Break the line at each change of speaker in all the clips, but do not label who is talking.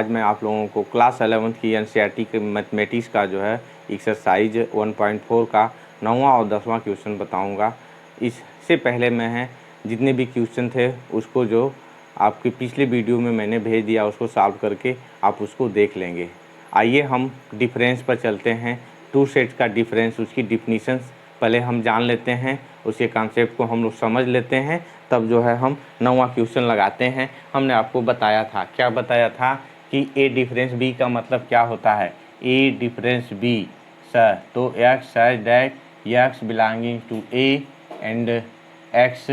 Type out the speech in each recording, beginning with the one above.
आज मैं आप लोगों को क्लास 11th की एनसीईआरटी के मैथमेटिक्स का जो है एक्सरसाइज 1.4 का 9वां और 10वां क्वेश्चन बताऊंगा। इससे पहले मैं जितने भी क्वेश्चन थे उसको जो आपकी पिछले वीडियो में मैंने भेज दिया उसको सॉल्व करके आप उसको देख लेंगे। आइए हम डिफरेंस पर चलते हैं। टू सेट्स का डिफरेंस, उसकी डिफिनीशंस पहले हम जान लेते हैं, उसके कॉन्सेप्ट को हम लोग समझ लेते हैं, तब जो है हम 9वां क्वेश्चन लगाते हैं। हमने आपको बताया था, क्या बताया था कि ए डिफरेंस बी का मतलब क्या होता है। ए डिफरेंस बी सर तो X such that X belonging to A and X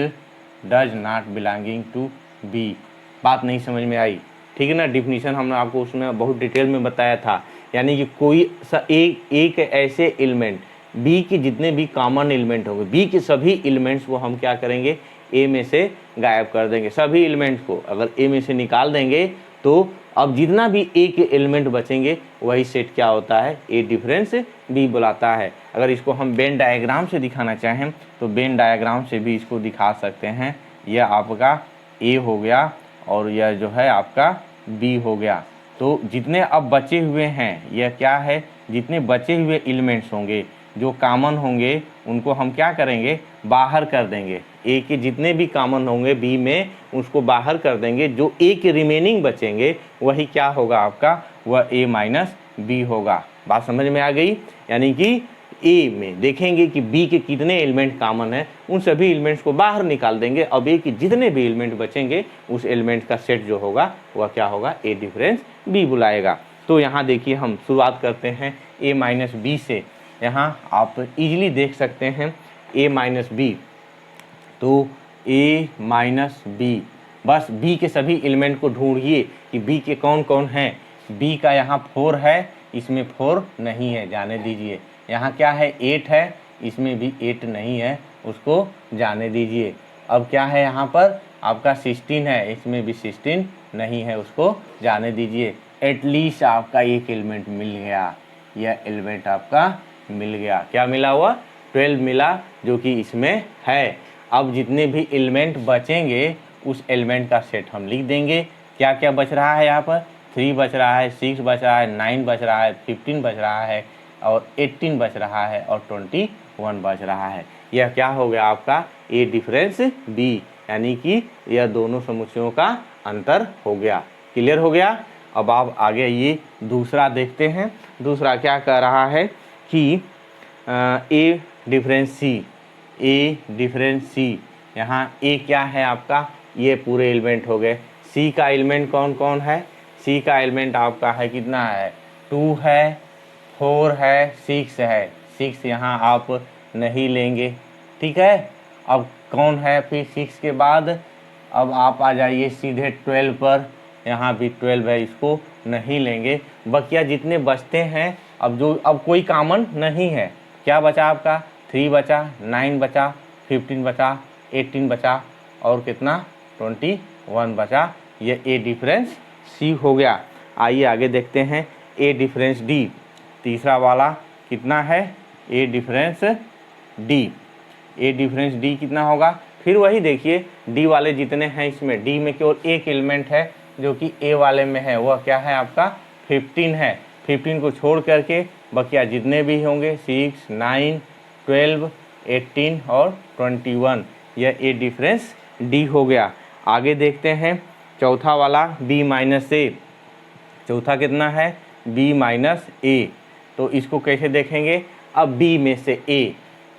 does not belonging to B. बात नहीं समझ में आई, ठीक है ना। डिफिनीशन हमने आपको उसमें बहुत डिटेल में बताया था, यानी कि कोई सा एक ऐसे एलिमेंट बी के जितने भी कॉमन एलिमेंट होंगे, बी के सभी एलिमेंट्स को हम क्या करेंगे, ए में से गायब कर देंगे। सभी एलिमेंट्स को अगर ए में से निकाल देंगे तो अब जितना भी ए के एलिमेंट बचेंगे वही सेट क्या होता है, ए डिफरेंस बी बुलाता है। अगर इसको हम वेन डायग्राम से दिखाना चाहें तो वेन डायग्राम से भी इसको दिखा सकते हैं। यह आपका ए हो गया और यह जो है आपका बी हो गया। तो जितने अब बचे हुए हैं, यह क्या है, जितने बचे हुए एलिमेंट्स होंगे जो कॉमन होंगे उनको हम क्या करेंगे, बाहर कर देंगे। ए के जितने भी कॉमन होंगे बी में उसको बाहर कर देंगे। जो ए के रिमेनिंग बचेंगे वही क्या होगा आपका, वह ए माइनस बी होगा। बात समझ में आ गई। यानी कि ए में देखेंगे कि बी के कितने एलिमेंट कॉमन है, उन सभी एलिमेंट्स को बाहर निकाल देंगे। अब ए के जितने भी एलिमेंट बचेंगे उस एलिमेंट का सेट जो होगा वह क्या होगा, ए डिफरेंस बी बुलाएगा। तो यहाँ देखिए हम शुरुआत करते हैं ए माइनस बी से। यहाँ आप इजीली देख सकते हैं ए माइनस बी, तो ए माइनस बी, बस बी के सभी एलिमेंट को ढूंढिए कि बी के कौन कौन हैं। बी का यहाँ 4 है, इसमें 4 नहीं है, जाने दीजिए। यहाँ क्या है, 8 है, इसमें भी 8 नहीं है, उसको जाने दीजिए। अब क्या है यहाँ पर आपका 16 है, इसमें भी 16 नहीं है, उसको जाने दीजिए। एटलीस्ट आपका एक एलिमेंट मिल गया, यह एलिमेंट आपका मिल गया। क्या मिला हुआ, 12 मिला, जो कि इसमें है। अब जितने भी एलिमेंट बचेंगे उस एलिमेंट का सेट हम लिख देंगे। क्या क्या बच रहा है यहाँ पर, 3 बच रहा है, 6 बच रहा है, 9 बच रहा है, 15 बच रहा है और 18 बच रहा है और 21 बच रहा है। यह क्या हो गया आपका, ए डिफरेंस बी, यानी कि यह दोनों समुच्चयों का अंतर हो गया। क्लियर हो गया। अब आप आगे ये दूसरा देखते हैं। दूसरा क्या कह रहा है कि ए डिफरेंस सी, ए डिफरेंस सी। यहाँ ए क्या है आपका, ये पूरे एलिमेंट हो गए। सी का एलिमेंट कौन कौन है, सी का एलिमेंट आपका है कितना है, 2 है, 4 है, 6 है। 6 यहाँ आप नहीं लेंगे, ठीक है। अब कौन है फिर 6 के बाद, अब आप आ जाइए सीधे 12 पर, यहाँ भी 12 है, इसको नहीं लेंगे। बकिया जितने बचते हैं, अब कोई कॉमन नहीं है। क्या बचा आपका, 3 बचा, 9 बचा, 15 बचा, 18 बचा और कितना, 21 बचा। ये ए डिफरेंस सी हो गया। आइए आगे देखते हैं ए डिफरेंस डी। तीसरा वाला कितना है, A difference D. A difference D कितना होगा, फिर वही देखिए डी वाले जितने हैं, इसमें डी में केवल एक एलिमेंट है जो कि ए वाले में है, वह क्या है आपका 15 है। 15 को छोड़ करके बकिया जितने भी होंगे 6, 9, 12, 18 और 21, यह ए डिफरेंस डी हो गया। आगे देखते हैं चौथा वाला बी माइनस ए। चौथा कितना है, बी माइनस ए। तो इसको कैसे देखेंगे, अब बी में से ए,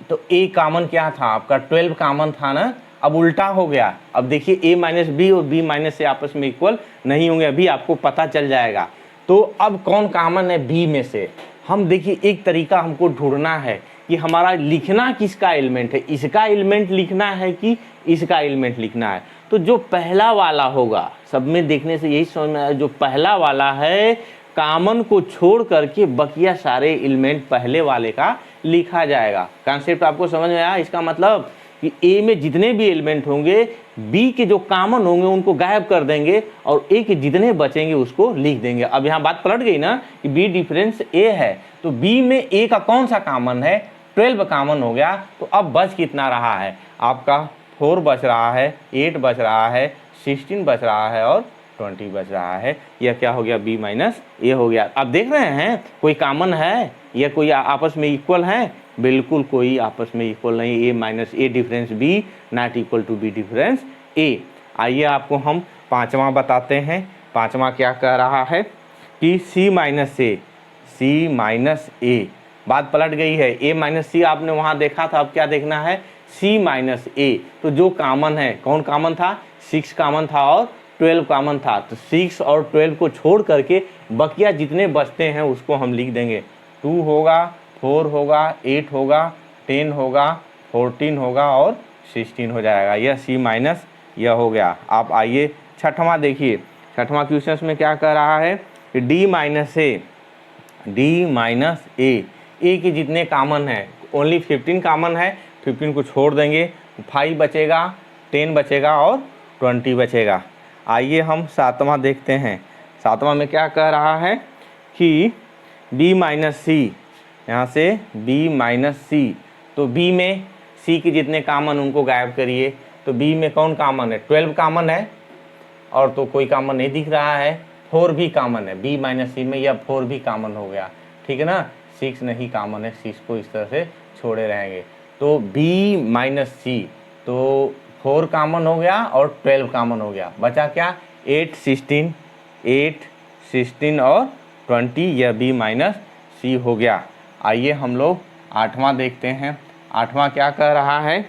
तो ए कॉमन क्या था आपका, 12 कॉमन था ना, अब उल्टा हो गया। अब देखिए ए माइनस बी और बी माइनस ए आपस में इक्वल नहीं होंगे, अभी आपको पता चल जाएगा। तो अब कौन कॉमन है बी में से, हम देखिए एक तरीका हमको ढूंढना है कि हमारा लिखना किसका एलिमेंट है, इसका एलिमेंट लिखना है कि इसका एलिमेंट लिखना है। तो जो पहला वाला होगा, सब में देखने से यही समझ में आया, जो पहला वाला है कॉमन को छोड़ करके बकिया सारे एलिमेंट पहले वाले का लिखा जाएगा। कॉन्सेप्ट आपको समझ में आया। इसका मतलब कि ए में जितने भी एलिमेंट होंगे बी के जो कॉमन होंगे उनको गायब कर देंगे और ए के जितने बचेंगे उसको लिख देंगे। अब यहाँ बात पलट गई ना कि बी डिफरेंस ए है, तो बी में ए का कौन सा कॉमन है, 12 कॉमन हो गया। तो अब बच कितना रहा है आपका, 4 बच रहा है, 8 बच रहा है, 16 बच रहा है और 20 बच रहा है। यह क्या हो गया, b माइनस ए हो गया। अब देख रहे हैं कोई कॉमन है या कोई आपस में इक्वल है? बिल्कुल कोई आपस में इक्वल नहीं। a minus A difference b not equal to b difference a। आइए आपको हम पांचवा बताते हैं। पांचवा क्या कह रहा है कि c माइनस ए, बात पलट गई है। a माइनस सी आपने वहाँ देखा था, अब क्या देखना है, c माइनस ए। तो जो कॉमन है, कौन कॉमन था, 6 कॉमन था और 12 कॉमन था। तो 6 और 12 को छोड़ करके बकिया जितने बचते हैं उसको हम लिख देंगे। 2 होगा, 4 होगा, 8 होगा, 10 होगा, 14 होगा और 16 हो जाएगा। यह c माइनस यह हो गया। आप आइए छठवां देखिए। छठवां क्वेश्चन में क्या कह रहा है, d माइनस ए के जितने कॉमन है, ओनली 15 कॉमन है, 15 को छोड़ देंगे, 5 बचेगा, 10 बचेगा और 20 बचेगा। आइए हम सातवां देखते हैं। सातवां में क्या कह रहा है कि b माइनस सी, यहाँ से b माइनस सी, तो b में c के जितने कॉमन उनको गायब करिए। तो b में कौन कॉमन है, 12 कॉमन है और तो कोई कॉमन नहीं दिख रहा है। 4 भी कॉमन है, b माइनस सी में यह 4 भी कॉमन हो गया, ठीक है ना। 6 नहीं कॉमन है, 6 को इस तरह से छोड़े रहेंगे। तो b माइनस सी, तो 4 कॉमन हो गया और 12 कॉमन हो गया, बचा क्या, 8 16 और 20, यह b माइनस सी हो गया। आइए हम लोग आठवां देखते हैं। आठवां क्या कह रहा है,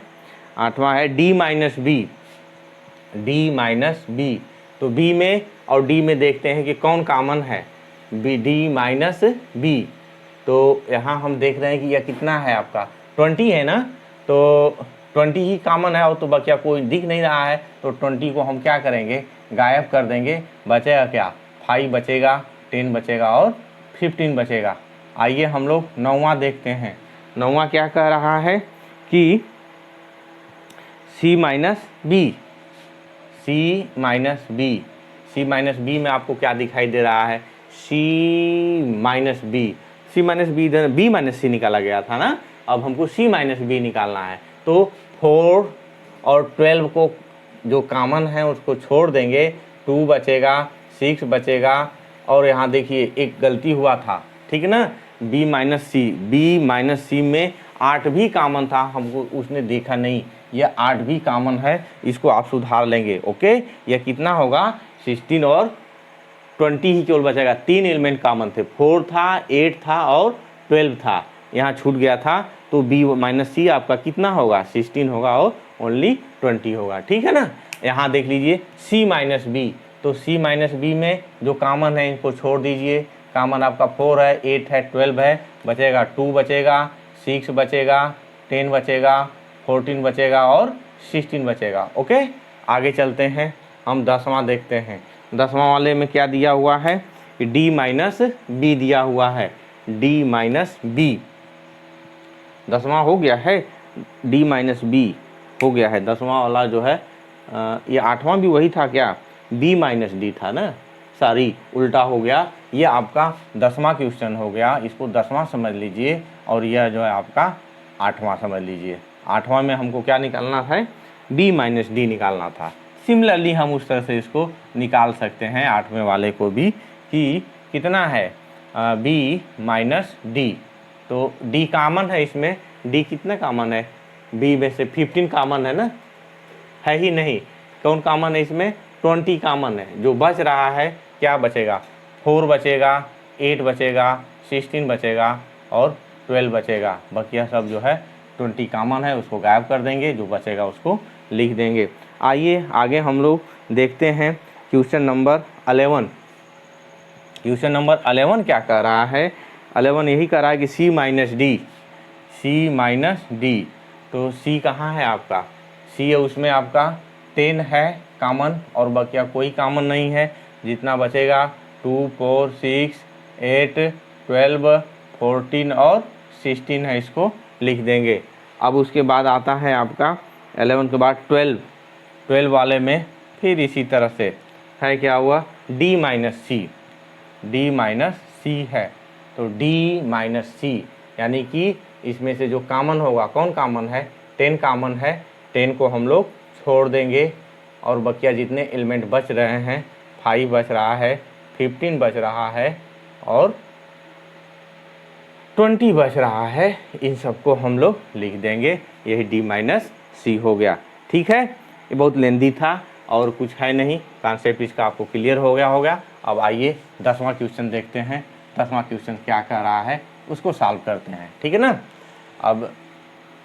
आठवां है d माइनस बी। तो b में और d में देखते हैं कि कौन कॉमन है, d माइनस बी। तो यहाँ हम देख रहे हैं कि यह कितना है आपका, 20 है ना, तो 20 ही कॉमन है और तो बचा कोई दिख नहीं रहा है। तो 20 को हम क्या करेंगे, गायब कर देंगे। बचेगा क्या, 5 बचेगा, 10 बचेगा और 15 बचेगा। आइए हम लोग नौवां देखते हैं। नौवां क्या कह रहा है कि c माइनस बी में आपको क्या दिखाई दे रहा है, c minus B b minus C निकाला गया था ना, अब हमको c माइनस बी निकालना है। तो 4 और 12 को जो कॉमन है उसको छोड़ देंगे, 2 बचेगा, 6 बचेगा और यहाँ देखिए एक गलती हुआ था, ठीक है ना, b माइनस सी में 8 भी कॉमन था, हमको उसने देखा नहीं, यह 8 भी कॉमन है, इसको आप सुधार लेंगे। ओके, यह कितना होगा, 16 और 20 ही केवल बचेगा। 3 एलिमेंट कॉमन थे, 4 था, 8 था और 12 था, यहाँ छूट गया था। तो b माइनस सी आपका कितना होगा, 16 होगा और ओनली 20 होगा, ठीक है ना। यहाँ देख लीजिए c माइनस बी, तो c माइनस बी में जो कॉमन है इनको छोड़ दीजिए। कॉमन आपका 4 है, 8 है, 12 है, बचेगा 2 बचेगा, 6 बचेगा, 10 बचेगा, 14 बचेगा और 16 बचेगा। ओके, आगे चलते हैं, हम 10वां देखते हैं। 10वां वाले में क्या दिया हुआ है कि d माइनस बी दिया हुआ है, d माइनस बी। 10वां हो गया है, d माइनस बी हो गया है। 10वां वाला जो है ये 8वां भी वही था क्या, b माइनस डी था ना, सॉरी उल्टा हो गया। ये आपका 10वां क्वेश्चन हो गया, इसको 10वां समझ लीजिए और यह जो है आपका 8वां समझ लीजिए। 8वां में हमको क्या निकालना था, b माइनस डी निकालना था। सिमिलरली हम उस तरह से इसको निकाल सकते हैं 8वें वाले को भी, कि कितना है, b माइनस डी। तो d कॉमन है इसमें, d कितना कॉमन है, b में से 15 कॉमन है ना, है ही नहीं। कौन कॉमन है इसमें, 20 कॉमन है। जो बच रहा है क्या बचेगा, 4 बचेगा, 8 बचेगा, 16 बचेगा और 12 बचेगा। बकिया सब जो है 20 कॉमन है, उसको गायब कर देंगे, जो बचेगा उसको लिख देंगे। आइए आगे हम लोग देखते हैं क्वेश्चन नंबर 11। क्वेश्चन नंबर 11 क्या कह रहा है, 11 यही कह रहा है कि c माइनस डी। तो c कहाँ है आपका, c है उसमें आपका 10 है कॉमन और बकिया कोई कॉमन नहीं है। जितना बचेगा 2 4 6 8 12 14 और 16 है, इसको लिख देंगे। अब उसके बाद आता है आपका 11 के बाद 12 वाले में फिर इसी तरह से है, क्या हुआ, d माइनस सी है। तो d माइनस सी यानी कि इसमें से जो कॉमन होगा, कौन कॉमन है, 10 कॉमन है, 10 को हम लोग छोड़ देंगे और बकिया जितने एलिमेंट बच रहे हैं 5 बच रहा है, 15 बच रहा है और 20 बच रहा है। इन सबको हम लोग लिख देंगे, यही D माइनस C हो गया। ठीक है, ये बहुत लेंदी था और कुछ है नहीं, कॉन्सेप्ट इसका आपको क्लियर हो गया होगा। अब आइए 10वां क्वेश्चन देखते हैं। 10वां क्वेश्चन क्या कह रहा है उसको सॉल्व करते हैं। ठीक है ना। अब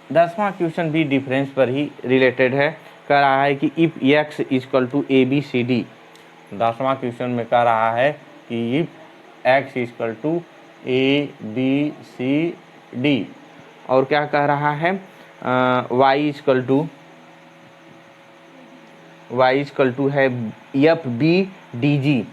10वां क्वेश्चन भी डिफरेंस पर ही रिलेटेड है। कह रहा है कि if x equal to ABCD। 10वां क्वेश्चन में कह रहा है कि if x equal to ABCD और क्या कह रहा है y इक्वल टू है FBDG,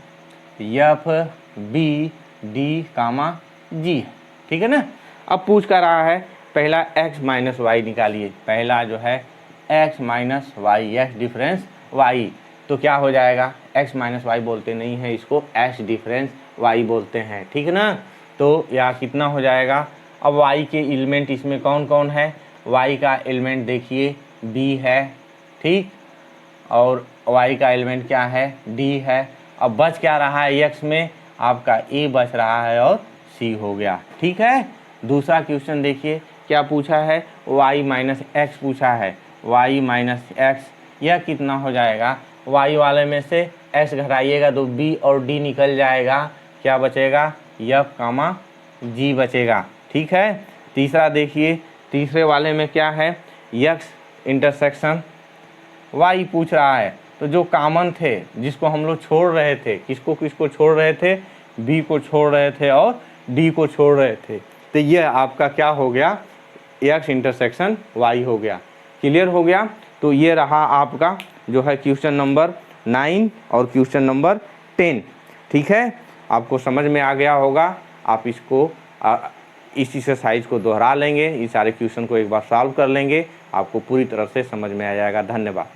FBD कामा G। ठीक है ना। अब पूछ कर रहा है पहला x माइनस वाई निकालिए। पहला जो है x minus Y, x difference y, तो क्या हो जाएगा, x माइनस वाई बोलते नहीं है इसको, x डिफरेंस y बोलते हैं। ठीक है ना। तो यह कितना हो जाएगा। अब y के एलिमेंट इसमें कौन कौन है, y का एलिमेंट देखिए b है, ठीक, और y का एलिमेंट क्या है, d है। अब बच क्या रहा है x में, आपका a बच रहा है और c हो गया। ठीक है। दूसरा क्वेश्चन देखिए क्या पूछा है, y माइनस एक्स पूछा है, y माइनस एक्स, यह कितना हो जाएगा, y वाले में से x घटाइएगा तो b और d निकल जाएगा, क्या बचेगा, f कामा g बचेगा। ठीक है। तीसरा देखिए, तीसरे वाले में क्या है, x इंटरसेक्शन y पूछ रहा है, तो जो कॉमन थे जिसको हम लोग छोड़ रहे थे, किसको किसको छोड़ रहे थे, b को छोड़ रहे थे और d को छोड़ रहे थे, तो ये आपका क्या हो गया, x इंटरसेक्शन y हो गया। क्लियर हो गया। तो ये रहा आपका जो है क्वेश्चन नंबर 9 और क्वेश्चन नंबर 10। ठीक है, आपको समझ में आ गया होगा। आप इसको इस एक्सरसाइज को दोहरा लेंगे, इस सारे क्वेश्चन को एक बार सॉल्व कर लेंगे, आपको पूरी तरह से समझ में आ जाएगा। धन्यवाद।